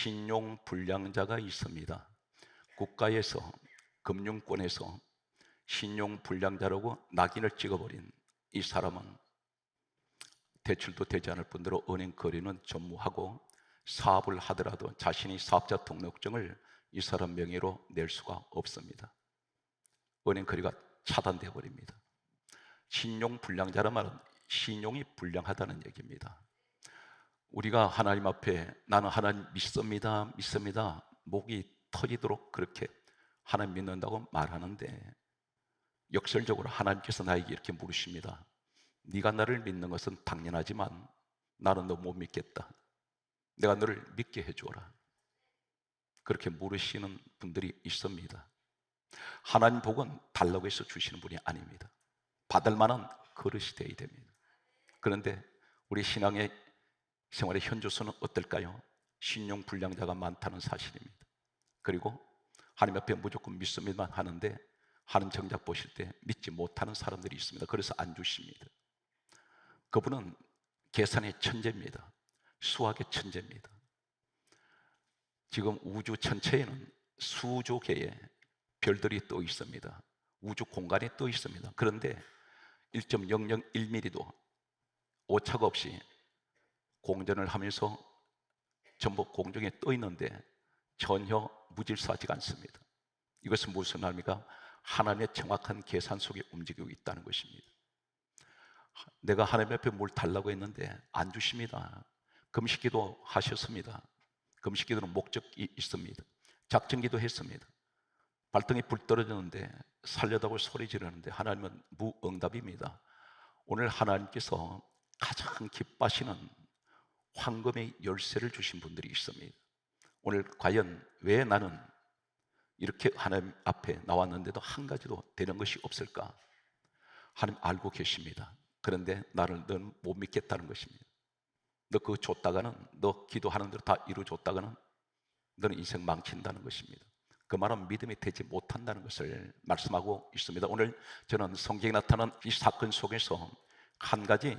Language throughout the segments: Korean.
신용 불량자가 있습니다. 국가에서, 금융권에서 신용 불량자라고 낙인을 찍어버린 이 사람은 대출도 되지 않을 뿐더러 은행 거래는 전무하고 사업을 하더라도 자신이 사업자 등록증을 이 사람 명의로 낼 수가 없습니다. 은행 거래가 차단되어 버립니다. 신용 불량자란 말은 신용이 불량하다는 얘기입니다. 우리가 하나님 앞에 나는 하나님 믿습니다, 믿습니다, 목이 터지도록 그렇게 하나님 믿는다고 말하는데 역설적으로 하나님께서 나에게 이렇게 물으십니다. 네가 나를 믿는 것은 당연하지만 나는 너 못 믿겠다. 내가 너를 믿게 해주어라. 그렇게 물으시는 분들이 있습니다. 하나님 복은 달라고 해서 주시는 분이 아닙니다. 받을 만한 그릇이 되어야 됩니다. 그런데 우리 신앙의 생활의 현주소는 어떨까요? 신용 불량자가 많다는 사실입니다. 그리고 하나님 앞에 무조건 믿습니다만 하는데 하나님 정작 보실 때 믿지 못하는 사람들이 있습니다. 그래서 안 주십니다. 그분은 계산의 천재입니다. 수학의 천재입니다. 지금 우주 전체에는 수조 개의 별들이 떠 있습니다. 우주 공간에 떠 있습니다. 그런데 1.001mm도 오차가 없이 공전을 하면서 전부 공중에 떠 있는데 전혀 무질서하지가 않습니다. 이것은 무슨 말입니까? 하나님의 정확한 계산 속에 움직이고 있다는 것입니다. 내가 하나님 앞에 뭘 달라고 했는데 안 주십니다. 금식기도 하셨습니다. 금식기도는 목적이 있습니다. 작정기도 했습니다. 발등에 불 떨어졌는데 살려다고 소리 지르는데 하나님은 무응답입니다. 오늘 하나님께서 가장 기뻐하시는 황금의 열쇠를 주신 분들이 있습니다. 오늘 과연 왜 나는 이렇게 하나님 앞에 나왔는데도 한 가지도 되는 것이 없을까? 하나님 알고 계십니다. 그런데 나를 너는 못 믿겠다는 것입니다. 너 그거 줬다가는, 너 기도하는 대로 다 이루어줬다가는 너는 인생 망친다는 것입니다. 그 말은 믿음이 되지 못한다는 것을 말씀하고 있습니다. 오늘 저는 성경에 나타난 이 사건 속에서 한 가지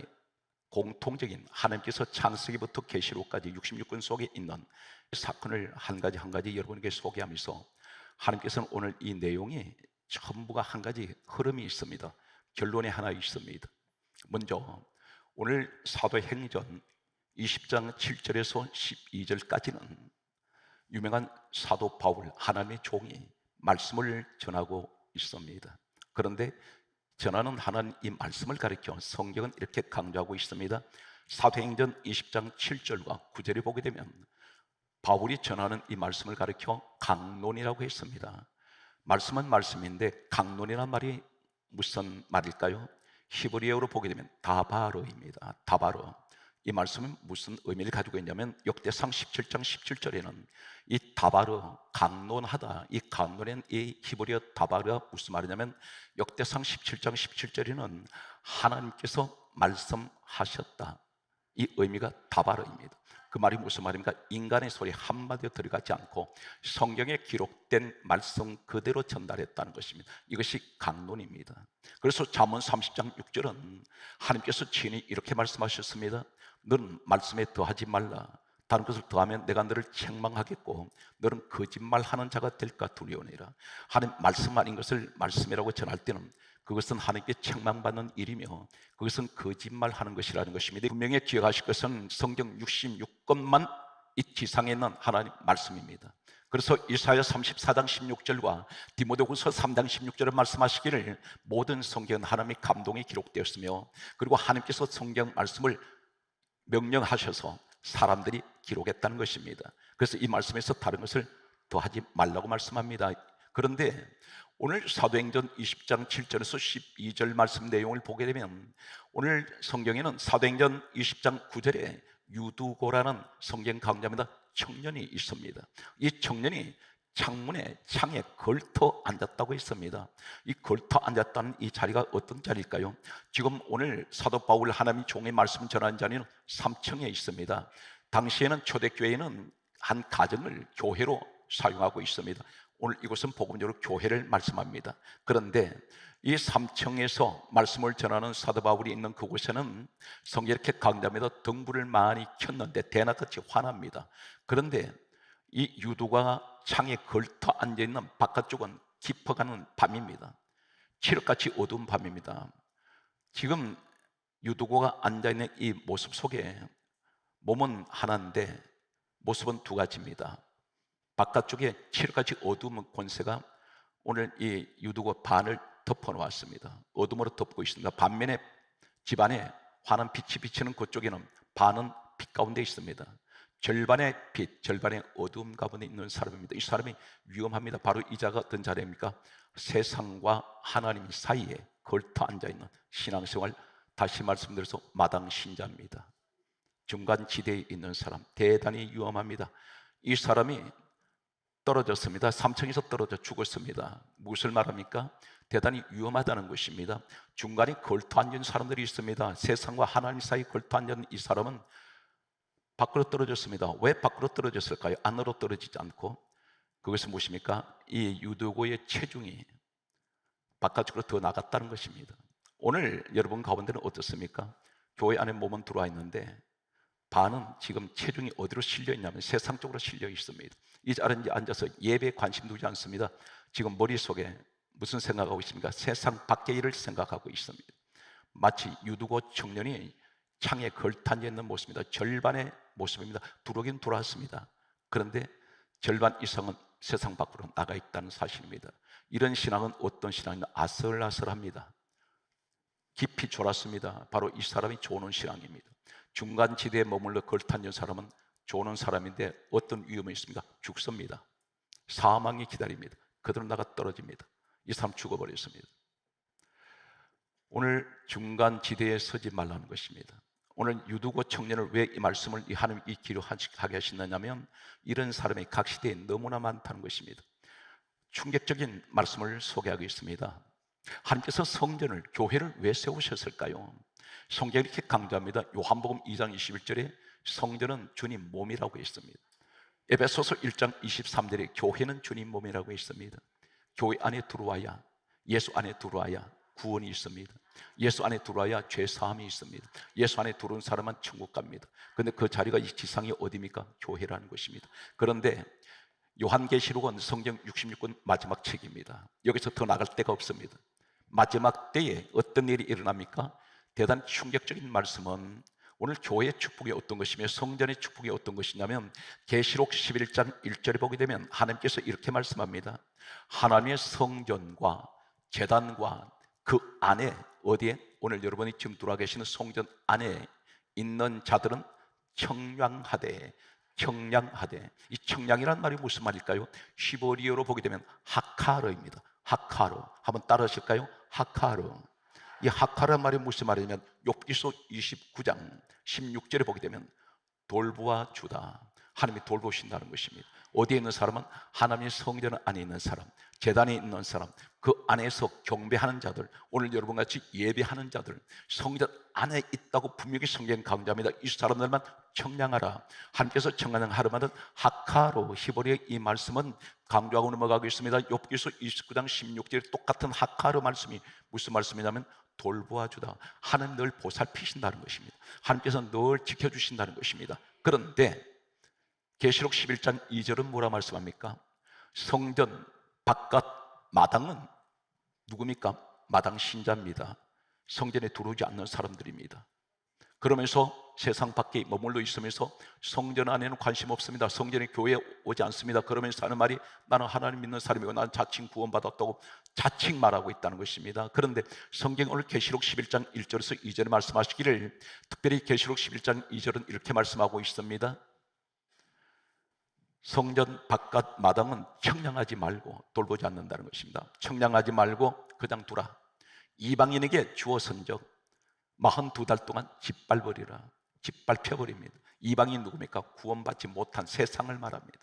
공통적인 하나님께서 창세기부터 계시록까지 66권 속에 있는 사건을 한 가지 여러분에게 소개하면서 하나님께서는 오늘 이 내용이 전부가 한 가지 흐름이 있습니다. 결론이 하나 있습니다. 먼저 오늘 사도행전 20장 7절에서 12절까지는 유명한 사도 바울, 하나님의 종이 말씀을 전하고 있습니다. 그런데 전하는 하나님 이 말씀을 가리켜 성경은 이렇게 강조하고 있습니다. 사도행전 20장 7절과 9절에 보게 되면 바울이 전하는 이 말씀을 가리켜 강론이라고 했습니다. 말씀은 말씀인데 강론이란 말이 무슨 말일까요? 히브리어로 보게 되면 다바르입니다. 다바르. 이 말씀은 무슨 의미를 가지고 있냐면 역대상 17장 17절에는 이 다바르, 강론하다, 이 강론엔 이 히브리어 다바르가 무슨 말이냐면 역대상 17장 17절에는 하나님께서 말씀하셨다, 이 의미가 다바르입니다. 그 말이 무슨 말입니까? 인간의 소리 한마디도 들어가지 않고 성경에 기록된 말씀 그대로 전달했다는 것입니다. 이것이 강론입니다. 그래서 잠언 30장 6절은 하나님께서 친히 이렇게 말씀하셨습니다. 너는 말씀에 더하지 말라. 다른 것을 더하면 내가 너를 책망하겠고 너는 거짓말하는 자가 될까 두려우니라. 하나님 말씀 아닌 것을 말씀이라고 전할 때는 그것은 하나님께 책망받는 일이며 그것은 거짓말하는 것이라는 것입니다. 분명히 기억하실 것은 성경 66권만 이 지상에 있는 하나님 말씀입니다. 그래서 이사야 34장 16절과 디모데후서 3장 16절을 말씀하시기를 모든 성경은 하나님의 감동이 기록되었으며 그리고 하나님께서 성경 말씀을 명령하셔서 사람들이 기록했다는 것입니다. 그래서 이 말씀에서 다른 것을 더하지 말라고 말씀합니다. 그런데 오늘 사도행전 20장 7절에서 12절 말씀 내용을 보게 되면 오늘 성경에는 사도행전 20장 9절에 유두고라는 성경 강자입니다. 청년이 있습니다. 이 청년이 창문에 창에 걸터 앉았다고 했습니다. 이 걸터 앉았다는 이 자리가 어떤 자리일까요? 지금 오늘 사도 바울 하나님의 종의 말씀 전하는 자리는 3층에 있습니다. 당시에는 초대교회는 한 가정을 교회로 사용하고 있습니다. 오늘 이곳은 복음적으로 교회를 말씀합니다. 그런데 이 3층에서 말씀을 전하는 사도 바울이 있는 그곳에는 성경 이렇게 강조합니다. 등불을 많이 켰는데 대낮같이 환합니다. 그런데 이 유두가 창에 걸터 앉아있는 바깥쪽은 깊어가는 밤입니다. 칠흑같이 어두운 밤입니다. 지금 유두고가 앉아있는 이 모습 속에 몸은 하나인데 모습은 두 가지입니다. 바깥쪽에 칠흑같이 어두운 권세가 오늘 이 유두고 반을 덮어놓았습니다. 어둠으로 덮고 있습니다. 반면에 집안에 환한 빛이 비치는 그쪽에는 반은 빛 가운데 있습니다. 절반의 빛, 절반의 어둠 가운데 있는 사람입니다. 이 사람이 위험합니다. 바로 이 자가 어떤 자리입니까? 세상과 하나님 사이에 걸터 앉아있는 신앙생활, 다시 말씀드려서 마당 신자입니다. 중간 지대에 있는 사람, 대단히 위험합니다. 이 사람이 떨어졌습니다. 3층에서 떨어져 죽었습니다. 무엇을 말합니까? 대단히 위험하다는 것입니다. 중간에 걸터 앉은 사람들이 있습니다. 세상과 하나님 사이 걸터 앉은 이 사람은 밖으로 떨어졌습니다. 왜 밖으로 떨어졌을까요? 안으로 떨어지지 않고. 그것은 무엇입니까? 이 유두고의 체중이 바깥쪽으로 더 나갔다는 것입니다. 오늘 여러분 가운데는 어떻습니까? 교회 안에 몸은 들어와 있는데 반은 지금 체중이 어디로 실려 있냐면 세상 쪽으로 실려 있습니다. 이 자리에 앉아서 예배에 관심 두지 않습니다. 지금 머릿속에 무슨 생각하고 있습니까? 세상 밖의 일을 생각하고 있습니다. 마치 유두고 청년이 창에 걸터 있는 모습입니다. 절반의 모습입니다. 들어오긴 들어왔습니다. 그런데 절반 이상은 세상 밖으로 나가 있다는 사실입니다. 이런 신앙은 어떤 신앙이냐? 아슬아슬합니다. 깊이 졸았습니다. 바로 이 사람이 조는 신앙입니다. 중간 지대에 머물러 걸터 앉은 사람은 조는 사람인데 어떤 위험이 있습니까? 죽습니다. 사망이 기다립니다. 그대로 나가 떨어집니다. 이 사람 죽어버렸습니다. 오늘 중간 지대에 서지 말라는 것입니다. 오늘 유두고 청년을 왜 이 말씀을 하나님 이 기록하게 하시느냐면 이런 사람이 각 시대에 너무나 많다는 것입니다. 충격적인 말씀을 소개하고 있습니다. 하나님께서 성전을, 교회를 왜 세우셨을까요? 성경이 이렇게 강조합니다. 요한복음 2장 21절에 성전은 주님 몸이라고 했습니다. 에베소서 1장 23절에 교회는 주님 몸이라고 했습니다. 교회 안에 들어와야, 예수 안에 들어와야 구원이 있습니다. 예수 안에 들어와야 죄사함이 있습니다. 예수 안에 들어온 사람은 천국 갑니다. 그런데 그 자리가 이 지상이 어디입니까? 교회라는 것입니다. 그런데 요한계시록은 성경 66권 마지막 책입니다. 여기서 더 나갈 데가 없습니다. 마지막 때에 어떤 일이 일어납니까? 대단히 충격적인 말씀은 오늘 교회의 축복이 어떤 것이며 성전의 축복이 어떤 것이냐면 계시록 11장 1절에 보게 되면 하나님께서 이렇게 말씀합니다. 하나님의 성전과 제단과 그 안에, 어디에? 오늘 여러분이 지금 들어와 계시는 성전 안에 있는 자들은 청량하되, 청량하되. 이 청량이란 말이 무슨 말일까요? 히브리어로 보게 되면 하카르입니다. 하카르. 한번 따라 하실까요? 하카르. 이 하카르란 말이 무슨 말이냐면 욥기서 29장 16절에 보게 되면 돌보아 주다. 하나님이 돌보신다는 것입니다. 어디에 있는 사람은 하나님의 성전 안에 있는 사람, 제단에 있는 사람, 그 안에서 경배하는 자들, 오늘 여러분같이 예배하는 자들, 성전 안에 있다고 분명히 성경 강조합니다. 이 사람들만 청량하라. 하나님께서 청량하라는 하카로, 히브리어 이 말씀은 강조하고 넘어가고 있습니다. 욥기서 29장 16절에 똑같은 하카로 말씀이 무슨 말씀이냐면 돌보아주다. 하나님 늘 보살피신다는 것입니다. 하나님께서 늘 지켜주신다는 것입니다. 그런데 계시록 11장 2절은 뭐라 말씀합니까? 성전 바깥 마당은 누굽니까? 마당 신자입니다. 성전에 들어오지 않는 사람들입니다. 그러면서 세상 밖에 머물러 있으면서 성전 안에는 관심 없습니다. 성전에 교회에 오지 않습니다. 그러면서 하는 말이 나는 하나님 믿는 사람이고 나는 자칭 구원받았다고 자칭 말하고 있다는 것입니다. 그런데 성경 오늘 계시록 11장 1절에서 2절에 말씀하시기를, 특별히 계시록 11장 2절은 이렇게 말씀하고 있습니다. 성전 바깥 마당은 청량하지 말고 돌보지 않는다는 것입니다. 청량하지 말고 그냥 두라. 이방인에게 주어선적 42달 동안 짓밟으리라. 짓밟혀버립니다. 이방인 누굽니까? 구원받지 못한 세상을 말합니다.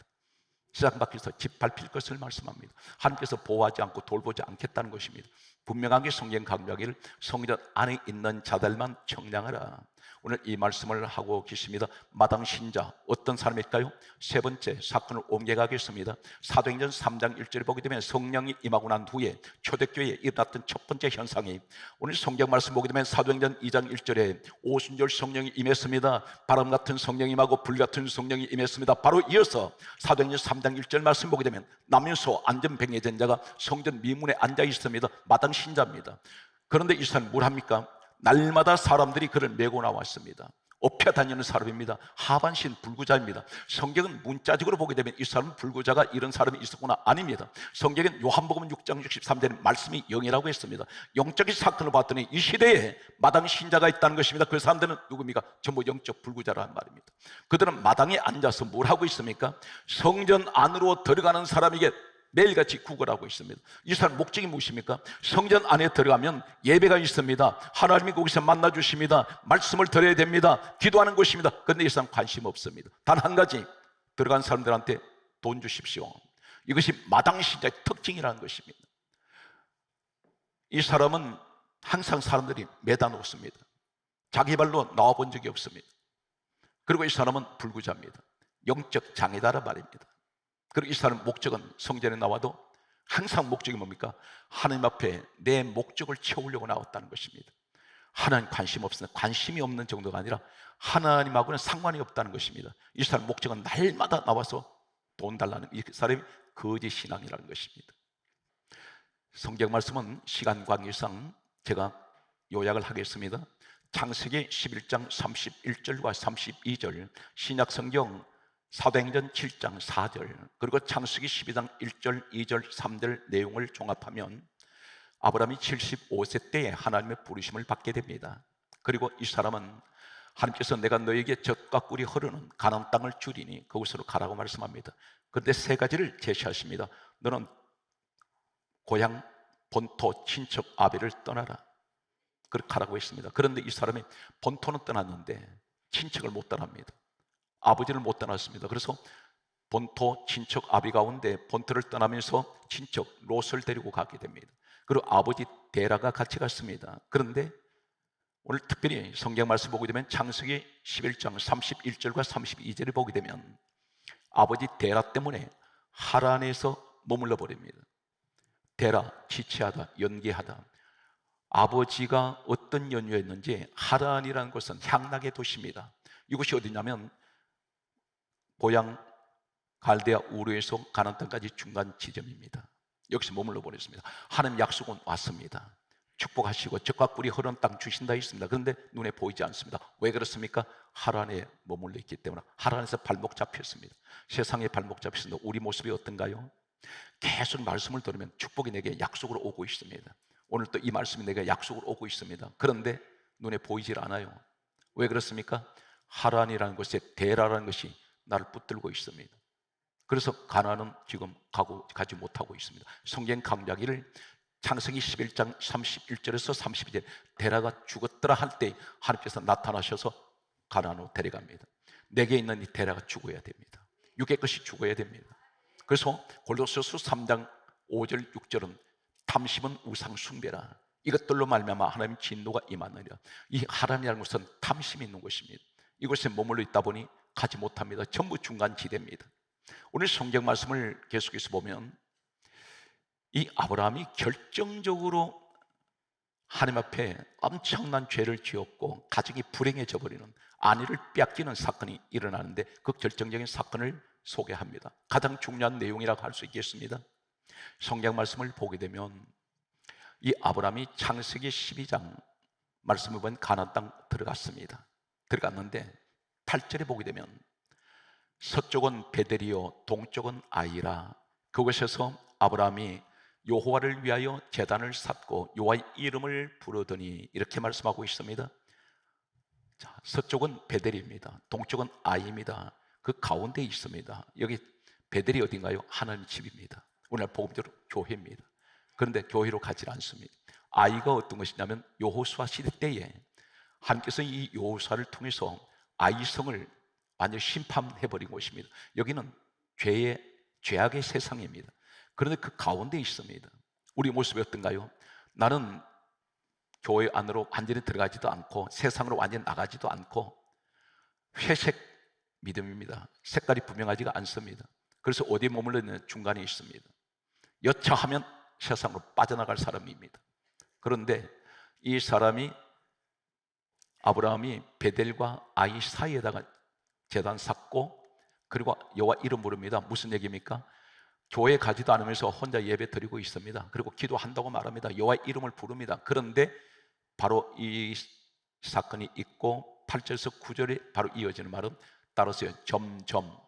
세상 밖에서 짓밟힐 것을 말씀합니다. 하나님께서 보호하지 않고 돌보지 않겠다는 것입니다. 분명하게 성경 강조하기를 성전 안에 있는 자들만 청량하라. 오늘 이 말씀을 하고 계십니다. 마당 신자 어떤 사람일까요? 세 번째 사건을 옮겨가겠습니다. 사도행전 3장 1절에 보게 되면 성령이 임하고 난 후에 초대교회에 일어났던 첫 번째 현상이, 오늘 성경 말씀 보게 되면 사도행전 2장 1절에 오순절 성령이 임했습니다. 바람 같은 성령이 임하고 불 같은 성령이 임했습니다. 바로 이어서 사도행전 3장 1절 말씀 보게 되면 남윤소 안전병에 된 자가 성전 미문에 앉아 있습니다. 마당 신자입니다. 그런데 이 사람이 뭘 합니까? 날마다 사람들이 그를 메고 나왔습니다. 업혀 다니는 사람입니다. 하반신 불구자입니다. 성경은 문자적으로 보게 되면 이 사람은 불구자가 이런 사람이 있었구나, 아닙니다. 성경은 요한복음 6장 63절에 말씀이 영이라고 했습니다. 영적인 사건을 봤더니 이 시대에 마당 신자가 있다는 것입니다. 그 사람들은 누굽니까? 전부 영적 불구자라는 말입니다. 그들은 마당에 앉아서 뭘 하고 있습니까? 성전 안으로 들어가는 사람에게 매일같이 구걸하고 있습니다. 이 사람 목적이 무엇입니까? 성전 안에 들어가면 예배가 있습니다. 하나님이 거기서 만나주십니다. 말씀을 들어야 됩니다. 기도하는 곳입니다. 그런데 이 사람 관심 없습니다. 단 한 가지, 들어간 사람들한테 돈 주십시오. 이것이 마당 신자의 특징이라는 것입니다. 이 사람은 항상 사람들이 매다 놓습니다. 자기 발로 나와본 적이 없습니다. 그리고 이 사람은 불구자입니다. 영적 장애다란 말입니다. 그리고 이 사람 목적은 성전에 나와도 항상 목적이 뭡니까? 하나님 앞에 내 목적을 채우려고 나왔다는 것입니다. 하나님 관심 없으나 관심이 없는 정도가 아니라 하나님하고는 상관이 없다는 것입니다. 이 사람 목적은 날마다 나와서 돈 달라는, 이 사람이 거짓 신앙이라는 것입니다. 성경 말씀은 시간 관계상 제가 요약을 하겠습니다. 창세기 11장 31절과 32절, 신약 성경 사도행전 7장 4절, 그리고 창세기 12장 1절, 2절, 3절 내용을 종합하면 아브라함이 75세 때에 하나님의 부르심을 받게 됩니다. 그리고 이 사람은 하나님께서 내가 너에게 젖과 꿀이 흐르는 가나안 땅을 주리니 그곳으로 가라고 말씀합니다. 그런데 세 가지를 제시하십니다. 너는 고향 본토 친척 아비를 떠나라, 그렇게 가라고 했습니다. 그런데 이 사람이 본토는 떠났는데 친척을 못 떠납니다. 아버지를 못 떠났습니다. 그래서 본토 친척 아비 가운데 본토를 떠나면서 친척 롯을 데리고 가게 됩니다. 그리고 아버지 데라가 같이 갔습니다. 그런데 오늘 특별히 성경 말씀 보게 되면 창세기 11장 31절과 32절을 보게 되면 아버지 데라 때문에 하란에서 머물러 버립니다. 데라, 지체하다, 연기하다. 아버지가 어떤 연유였는지, 하란이라는 곳은 향락의 도시입니다. 이곳이 어디냐면 고향 갈대아 우르에서 가나안 땅까지 중간 지점입니다. 여기서 머물러 버렸습니다. 하나님 약속은 왔습니다. 축복하시고 젖과 꿀이 흐르는 땅 주신다 했습니다. 그런데 눈에 보이지 않습니다. 왜 그렇습니까? 하란에 머물러 있기 때문에. 하란에서 발목 잡혔습니다. 세상에 발목 잡혔습니다. 우리 모습이 어떤가요? 계속 말씀을 들으면 축복이 내게 약속으로 오고 있습니다. 오늘 또 이 말씀이 내게 약속으로 오고 있습니다. 그런데 눈에 보이질 않아요. 왜 그렇습니까? 하란이라는 곳에 데라라는 것이 나를 붙들고 있습니다. 그래서 가나안은 지금 가지 못하고 있습니다. 성경 강좌기를 창세기 11장 31절에서 32절, 데라가 죽었더라 할 때 하나님께서 나타나셔서 가나안으로 데려갑니다. 내게 있는 이 데라가 죽어야 됩니다. 육의 것이 죽어야 됩니다. 그래서 골로새서 3장 5절 6절은 탐심은 우상 숭배라, 이것들로 말미암아 하나님 진노가 임하느니라. 이 하란이라는 것은 탐심이 있는 곳입니다. 이곳에 머물러 있다 보니 가지 못합니다. 전부 중간지대입니다. 오늘 성경 말씀을 계속해서 보면 이 아브라함이 결정적으로 하나님 앞에 엄청난 죄를 지었고 가정이 불행해져 버리는, 아내를 빼앗기는 사건이 일어나는데 그 결정적인 사건을 소개합니다. 가장 중요한 내용이라고 할 수 있겠습니다. 성경 말씀을 보게 되면 이 아브라함이 창세기 12장 말씀을 보면 가나안 땅 들어갔습니다. 들어갔는데 8절에 보게 되면 서쪽은 베델이요 동쪽은 아이라, 그곳에서 아브라함이 여호와를 위하여 제단을 쌓고 여호와의 이름을 부르더니, 이렇게 말씀하고 있습니다. 자, 서쪽은 베델입니다. 동쪽은 아이입니다. 그 가운데 있습니다. 여기 베델이 어딘가요? 하나님 집입니다. 오늘 복음대로 교회입니다. 그런데 교회로 가지 않습니다. 아이가 어떤 것이냐면 여호수아 시대 때에 하나님께서 이 여호수아를 통해서 아이성을 완전히 심판해버린 곳입니다. 여기는 죄악의 세상입니다. 그런데 그 가운데 있습니다. 우리 모습이 어떤가요? 나는 교회 안으로 완전히 들어가지도 않고 세상으로 완전히 나가지도 않고 회색 믿음입니다. 색깔이 분명하지가 않습니다. 그래서 어디에 머물러 있는 중간에 있습니다. 여차하면 세상으로 빠져나갈 사람입니다. 그런데 이 사람이, 아브라함이 베델과 아이 사이에다가 제단 샀고, 그리고 여호와 이름 부릅니다. 무슨 얘기입니까? 교회 가지도 않으면서 혼자 예배 드리고 있습니다. 그리고 기도한다고 말합니다. 여호와 이름을 부릅니다. 그런데 바로 이 사건이 있고 8절에서 9절에 바로 이어지는 말은 따라서요, 점점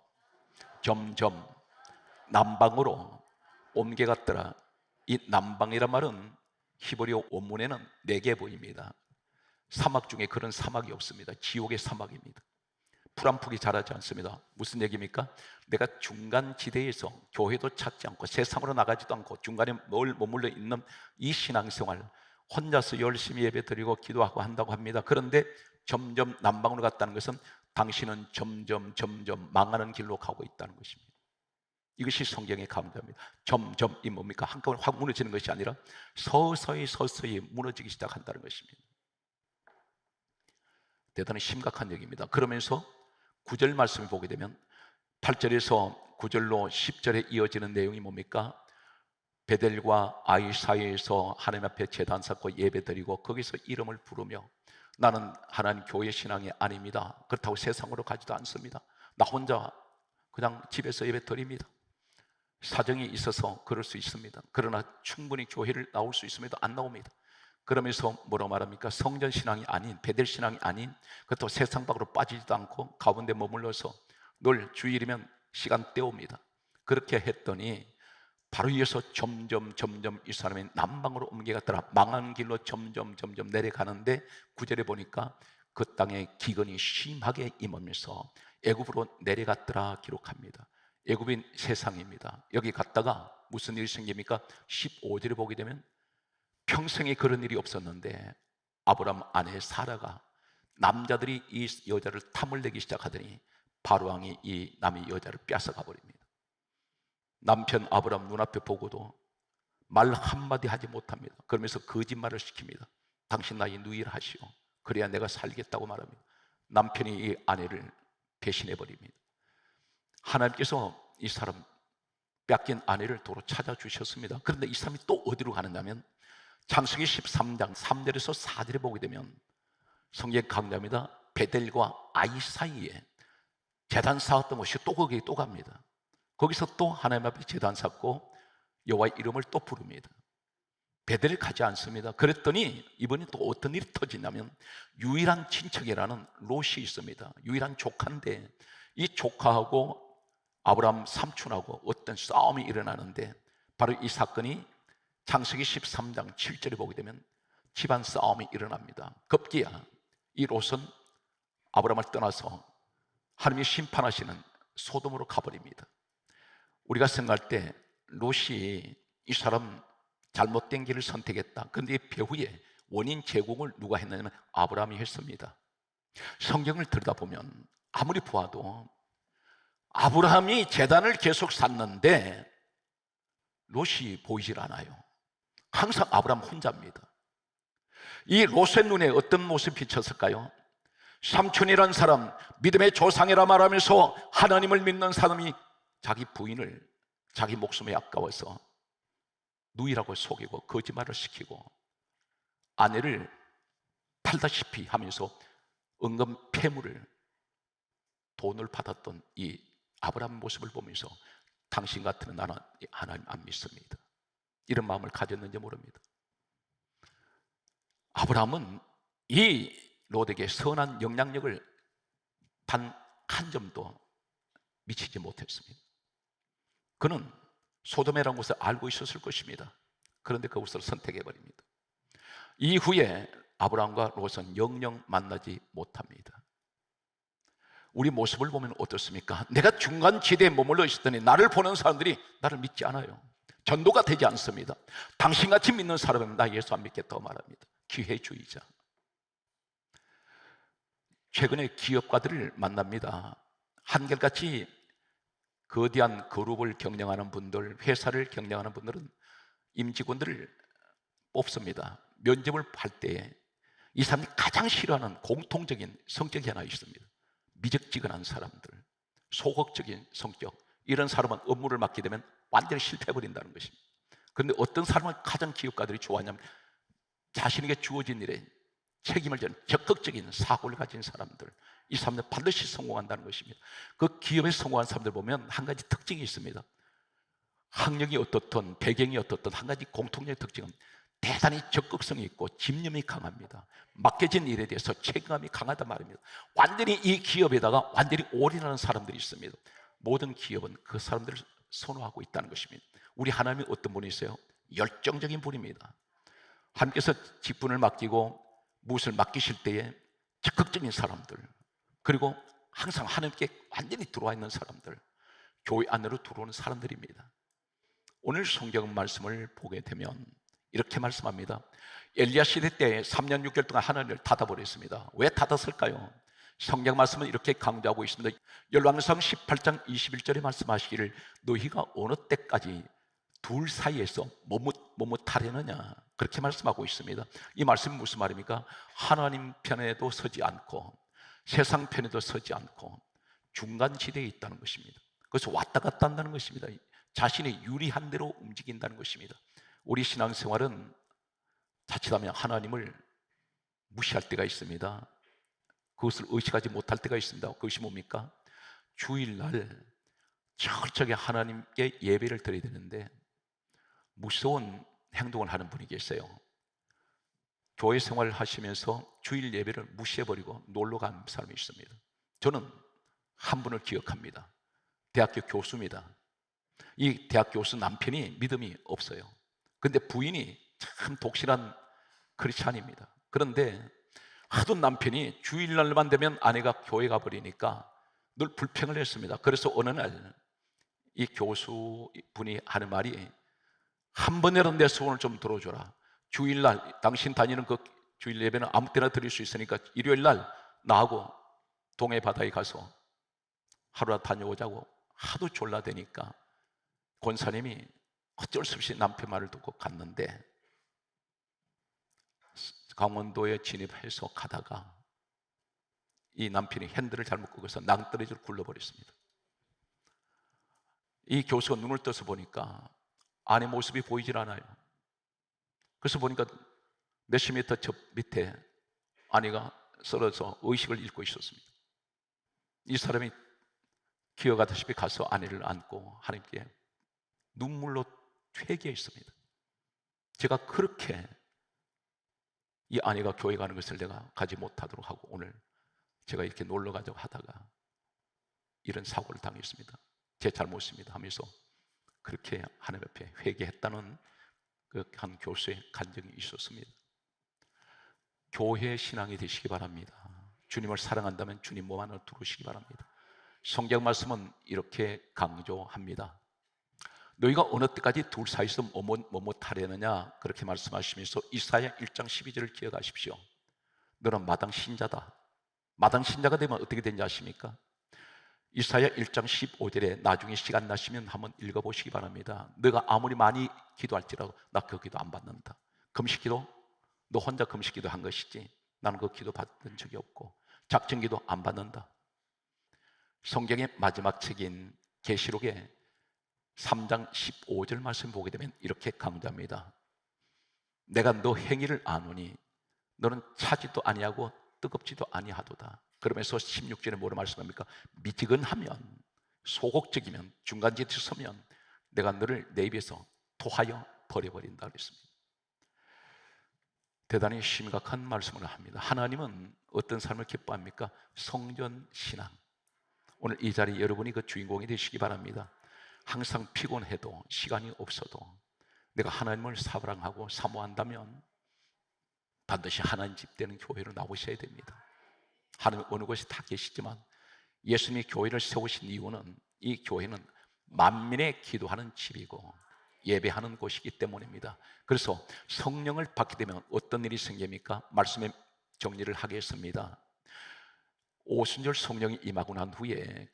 남방으로 옮겨갔더라. 이 남방이란 말은 히브리어 원문에는 4개 보입니다. 사막 중에 그런 사막이 없습니다. 지옥의 사막입니다. 풀 한 폭이 자라지 않습니다. 무슨 얘기입니까? 내가 중간 지대에서 교회도 찾지 않고 세상으로 나가지도 않고 중간에 머물러 있는 이 신앙생활, 혼자서 열심히 예배드리고 기도하고 한다고 합니다. 그런데 점점 남방으로 갔다는 것은 당신은 점점 망하는 길로 가고 있다는 것입니다. 이것이 성경의 강조입니다. 점점이 뭡니까? 한꺼번에 확 무너지는 것이 아니라 서서히 무너지기 시작한다는 것입니다. 대단히 심각한 얘기입니다. 그러면서 9절 말씀을 보게 되면 8절에서 9절로 10절에 이어지는 내용이 뭡니까? 베델과 아이 사이에서 하나님 앞에 제단 쌓고 예배드리고 거기서 이름을 부르며, 나는 하나님 교회 신앙이 아닙니다. 그렇다고 세상으로 가지도 않습니다. 나 혼자 그냥 집에서 예배드립니다. 사정이 있어서 그럴 수 있습니다. 그러나 충분히 교회를 나올 수 있습니다. 안 나옵니다. 그러면서 뭐라고 말합니까? 성전 신앙이 아닌, 베델 신앙이 아닌, 그것도 세상 밖으로 빠지지도 않고 가운데 머물러서 늘 주일이면 시간 때웁니다. 그렇게 했더니 바로 이어서 점점 이 사람이 남방으로 옮겨갔더라. 망한 길로 점점 내려가는데 9절에 보니까 그 땅에 기근이 심하게 임하면서 애굽으로 내려갔더라 기록합니다. 애굽인 세상입니다. 여기 갔다가 무슨 일이 생깁니까? 15절에 보게 되면 평생에 그런 일이 없었는데 아브라함 아내 사라가, 남자들이 이 여자를 탐을 내기 시작하더니 바로왕이 이 남의 여자를 뺏어가 버립니다. 남편 아브라함 눈앞에 보고도 말 한마디 하지 못합니다. 그러면서 거짓말을 시킵니다. 당신 나의 누이를 하시오. 그래야 내가 살겠다고 말합니다. 남편이 이 아내를 배신해 버립니다. 하나님께서 이 사람 뺏긴 아내를 도로 찾아주셨습니다. 그런데 이 사람이 또 어디로 가느냐면 창세기 13장 3절에서 4절에 보게 되면 성경 강조합니다. 베델과 아이 사이에 제단 쌓았던 곳이 또 거기에 또 갑니다. 거기서 또 하나님 앞에 제단 쌓고 여호와의 이름을 또 부릅니다. 베델을 가지 않습니다. 그랬더니 이번에 또 어떤 일이 터지냐면 유일한 친척이라는 롯이 있습니다. 유일한 조카인데 이 조카하고 아브라함 삼촌하고 어떤 싸움이 일어나는데 바로 이 사건이 창세기 13장 7절에 보게 되면 집안 싸움이 일어납니다. 급기야 이 롯은 아브라함을 떠나서 하나님이 심판하시는 소돔으로 가버립니다. 우리가 생각할 때 롯이 이 사람 잘못된 길을 선택했다. 그런데 배후에 원인 제공을 누가 했느냐면 아브라함이 했습니다. 성경을 들여다보면 아무리 보아도 아브라함이 제단을 계속 쌓는데 롯이 보이질 않아요. 항상 아브라함 혼자입니다. 이 롯의 눈에 어떤 모습이 비쳤을까요? 삼촌이란 사람, 믿음의 조상이라 말하면서 하나님을 믿는 사람이 자기 부인을 자기 목숨에 아까워서 누이라고 속이고 거짓말을 시키고 아내를 팔다시피 하면서 은근 폐물을, 돈을 받았던 이 아브라함 모습을 보면서 당신 같으면 나는 하나님 안 믿습니다, 이런 마음을 가졌는지 모릅니다. 아브라함은 이 롯에게 선한 영향력을 단 한 점도 미치지 못했습니다. 그는 소돔이라는 곳을 알고 있었을 것입니다. 그런데 그곳을 선택해버립니다. 이후에 아브라함과 롯은 영영 만나지 못합니다. 우리 모습을 보면 어떻습니까? 내가 중간 지대에 머물러 있었더니 나를 보는 사람들이 나를 믿지 않아요. 전도가 되지 않습니다. 당신같이 믿는 사람은 나 예수 안 믿겠다고 말합니다. 기회주의자. 최근에 기업가들을 만납니다. 한결같이 거대한 그룹을 경영하는 분들, 회사를 경영하는 분들은 임직원들을 뽑습니다. 면접을 할 때에 이 사람이 가장 싫어하는 공통적인 성격이 하나 있습니다. 미적지근한 사람들, 소극적인 성격, 이런 사람은 업무를 맡게 되면 완전히 실패해버린다는 것입니다. 그런데 어떤 사람은 가장 기업가들이 좋아하냐면 자신에게 주어진 일에 책임을 지는 적극적인 사고를 가진 사람들, 이 사람들 반드시 성공한다는 것입니다. 그 기업에 성공한 사람들 보면 한 가지 특징이 있습니다. 학력이 어떻든 배경이 어떻든 한 가지 공통적인 특징은 대단히 적극성이 있고 집념이 강합니다. 맡겨진 일에 대해서 책임감이 강하단 말입니다. 완전히 이 기업에다가 완전히 올인하는 사람들이 있습니다. 모든 기업은 그 사람들을 선호하고 있다는 것입니다. 우리 하나님이 어떤 분이세요? 열정적인 분입니다. 하나님께서 직분을 맡기고 무엇을 맡기실 때에 적극적인 사람들, 그리고 항상 하나님께 완전히 들어와 있는 사람들, 교회 안으로 들어오는 사람들입니다. 오늘 성경 말씀을 보게 되면 이렇게 말씀합니다. 엘리야 시대 때 3년 6개월 동안 하늘을 닫아버렸습니다. 왜 닫았을까요? 성경 말씀은 이렇게 강조하고 있습니다. 열왕기상 18장 21절에 말씀하시기를 너희가 어느 때까지 둘 사이에서 머뭇하려느냐, 그렇게 말씀하고 있습니다. 이 말씀은 무슨 말입니까? 하나님 편에도 서지 않고 세상 편에도 서지 않고 중간 지대에 있다는 것입니다. 그래서 왔다 갔다 한다는 것입니다. 자신이 유리한 대로 움직인다는 것입니다. 우리 신앙생활은 자칫하면 하나님을 무시할 때가 있습니다. 그것을 의식하지 못할 때가 있습니다. 그것이 뭡니까? 주일날 철저하게 하나님께 예배를 드려야 되는데 무서운 행동을 하는 분이 계세요. 교회 생활을 하시면서 주일 예배를 무시해버리고 놀러 간 사람이 있습니다. 저는 한 분을 기억합니다. 대학교 교수입니다. 이 대학 교수 남편이 믿음이 없어요. 근데 부인이 참 독실한 크리스찬입니다. 그런데 하도 남편이 주일날만 되면 아내가 교회 가버리니까 늘 불평을 했습니다. 그래서 어느 날 이 교수분이 하는 말이 한 번이라도 내 소원을 좀 들어줘라. 주일날 당신 다니는 그 주일 예배는 아무 때나 드릴 수 있으니까 일요일날 나하고 동해 바다에 가서 하루라도 다녀오자고 하도 졸라대니까 권사님이 어쩔 수 없이 남편 말을 듣고 갔는데 강원도에 진입해서 가다가 이 남편이 핸들을 잘못 끄고서 낭떠러지로 굴러버렸습니다. 이 교수가 눈을 떠서 보니까 아내 모습이 보이질 않아요. 그래서 보니까 몇십 미터 저 밑에 아내가 쓰러져 의식을 잃고 있었습니다. 이 사람이 기어가다시피 가서 아내를 안고 하나님께 눈물로 회개했습니다. 제가 그렇게 이 아내가 교회 가는 것을 내가 가지 못하도록 하고 오늘 제가 이렇게 놀러 가자고 하다가 이런 사고를 당했습니다. 제 잘못입니다 하면서 그렇게 하나님 앞에 회개했다는 그 한 교수의 간증이 있었습니다. 교회 신앙이 되시기 바랍니다. 주님을 사랑한다면 주님 몸 안으로 들어오시기 바랍니다. 성경 말씀은 이렇게 강조합니다. 너희가 어느 때까지 둘 사이에서 머뭇하려느냐, 그렇게 말씀하시면서 이사야 1장 12절을 기억하십시오. 너는 마당 신자다. 마당 신자가 되면 어떻게 되는지 아십니까? 이사야 1장 15절에 나중에 시간 나시면 한번 읽어보시기 바랍니다. 너가 아무리 많이 기도할지라도 나 그 기도 안 받는다. 금식기도 너 혼자 금식기도 한 것이지 나는 그 기도 받은 적이 없고 작정기도 안 받는다. 성경의 마지막 책인 계시록의 3장 15절 말씀 보게 되면 이렇게 강조합니다. 내가 너 행위를 아노니 너는 차지도 아니하고 뜨겁지도 아니하도다. 그러면서 16절에 뭐라 말씀합니까? 미지근하면, 소극적이면, 중간지대에 서면 내가 너를 내 입에서 토하여 버려버린다 그랬습니다. 대단히 심각한 말씀을 합니다. 하나님은 어떤 삶을 기뻐합니까? 성전신앙. 오늘 이 자리에 여러분이 그 주인공이 되시기 바랍니다. 항상 피곤해도 시간이 없어도 내가 하나님을 사랑하고 사모한다면 반드시 하나님 집 되는 교회로 나오셔야 됩니다. 하나님 어느 곳에 다 계시지만 예수님이 교회를 세우신 이유는 이 교회는 만민의 기도하는 집이고 예배하는 곳이기 때문입니다. 그래서 성령을 받게 되면 어떤 일이 생깁니까? 말씀의 정리를 하겠습니다. 오순절 성령이 임하고 난 후에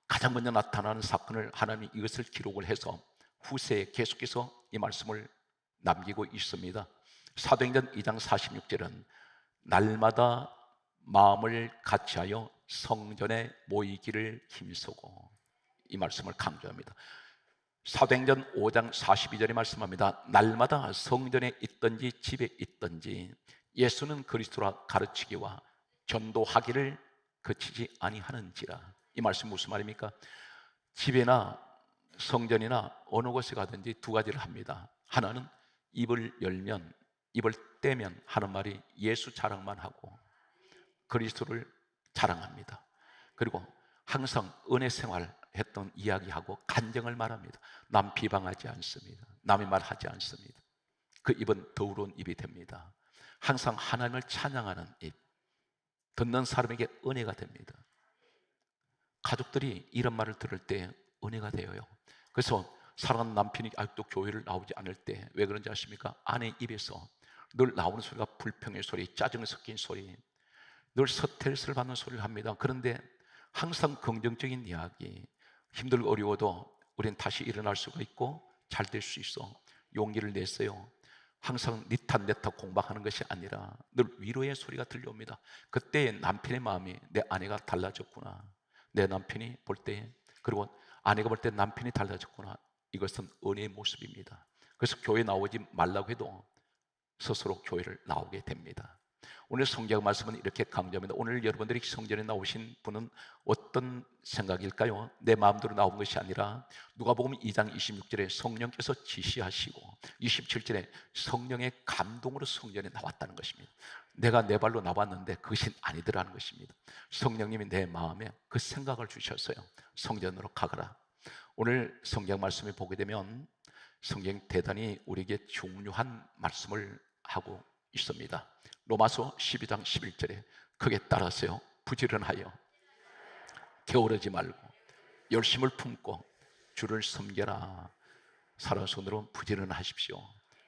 가장 먼저 나타나는 사건을 하나님이 이것을 기록을 해서 후세에 계속해서 이 말씀을 남기고 있습니다. 사도행전 2장 46절은 날마다 마음을 같이하여 성전에 모이기를 힘쓰고, 이 말씀을 강조합니다. 사도행전 5장 42절에 말씀합니다. 날마다 성전에 있든지 집에 있든지 예수는 그리스도라 가르치기와 전도하기를 그치지 아니하는지라. 이 말씀 무슨 말입니까? 집에나 성전이나 어느 곳에 가든지 두 가지를 합니다. 하나는 입을 열면, 입을 떼면 하는 말이 예수 자랑만 하고 그리스도를 자랑합니다. 그리고 항상 은혜 생활했던 이야기하고 간증을 말합니다. 남 비방하지 않습니다. 남의 말 하지 않습니다. 그 입은 더러운 입이 됩니다. 항상 하나님을 찬양하는 입, 듣는 사람에게 은혜가 됩니다. 가족들이 이런 말을 들을 때 은혜가 되어요. 그래서 사랑하는 남편이 아직도 교회를 나오지 않을 때 왜 그런지 아십니까? 아내 입에서 늘 나오는 소리가 불평의 소리, 짜증 섞인 소리, 늘 스트레스를 받는 소리를 합니다. 그런데 항상 긍정적인 이야기, 힘들고 어려워도 우리는 다시 일어날 수가 있고 잘 될 수 있어, 용기를 냈어요. 항상 니 탓 내 탓 공방하는 것이 아니라 늘 위로의 소리가 들려옵니다. 그때 남편의 마음이 내 아내가 달라졌구나, 내 남편이 볼 때, 그리고 아내가 볼 때 남편이 달라졌구나. 이것은 은혜의 모습입니다. 그래서 교회 나오지 말라고 해도 스스로 교회를 나오게 됩니다. 오늘 성경 말씀은 이렇게 강조합니다. 오늘 여러분들이 성전에 나오신 분은 어떤 생각일까요? 내 마음대로 나온 것이 아니라 누가복음 2장 26절에 성령께서 지시하시고 27절에 성령의 감동으로 성전에 나왔다는 것입니다. 내가 내 발로 나왔는데 그것이 아니더라는 것입니다. 성령님이 내 마음에 그 생각을 주셨어요. 성전으로 가거라. 오늘 성경 말씀을 보게 되면 성경 대단히 우리에게 중요한 말씀을 하고 있습니다. 로마서 12장 11절에 크게 따라서요, 부지런하여 게으르지 말고 열심을 품고 주를 섬겨라. 살아온 손으로 부지런하십시오.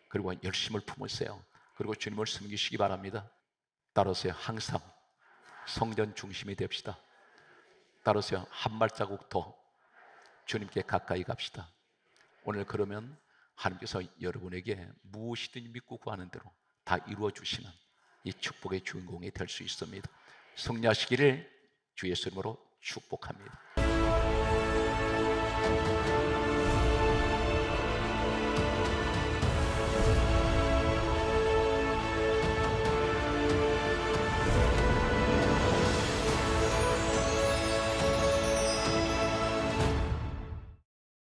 그리고 열심을 품으세요. 그리고 주님을 섬기시기 바랍니다. 따라서요, 항상 성전 중심이 됩시다. 따라서요, 한 발자국 더 주님께 가까이 갑시다. 오늘 그러면 하나님께서 여러분에게 무엇이든 믿고 구하는 대로 다 이루어 주시는 이 축복의 주인공이 될 수 있습니다. 승리하시기를 주 예수 이름으로 축복합니다.